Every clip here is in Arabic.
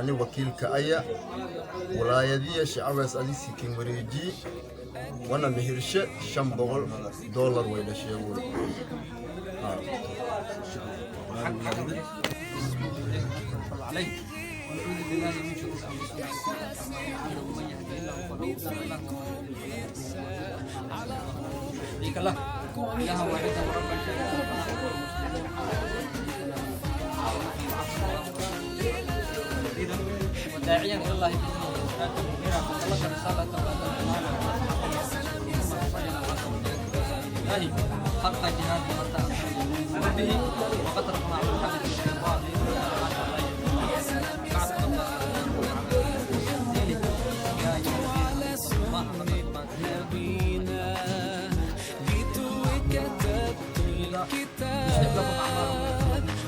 أنا وكيل كأيا ولايدي شعب أسأليسي كين وريجي وانا مهرشة $500 ويلا شيء عليه ونعوذ بالله من شرور انفسنا ومن يهده الله فلا مضل له شريك له اله واحدا ربا شريكا وداعيا الى الله باذنه وبلغ رسالته حق جهاد حتى به وقد رفعنا عن محمد الشيطان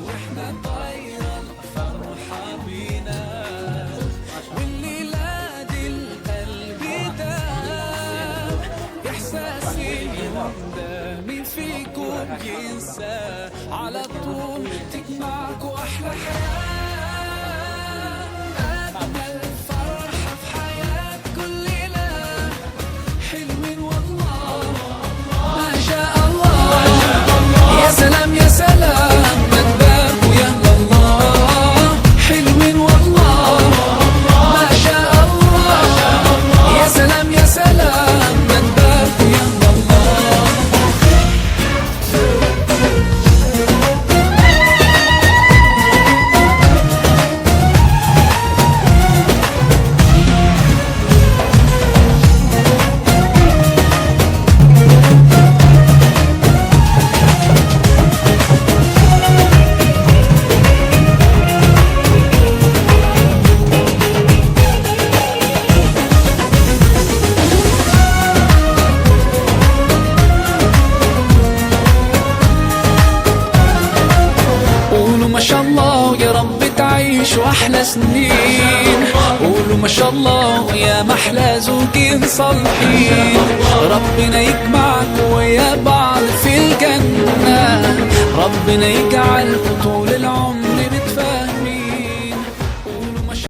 واحنا طاير الفرحة بينا والليلة دي القلب داب إحساسي قدامي فيكم ينسى على طول تجمعكوا أحلى حياة أجمل فرحة في حياة كل ليلة حلوين والله ما شاء الله يا سلام يا سلام ما شاء الله يا رب تعيش واحلى سنين قولوا ما شاء الله يا محلى زوجين صالحين ربنا يجمعكم ويا بعض في الجنة ربنا يجعلكم طول العمر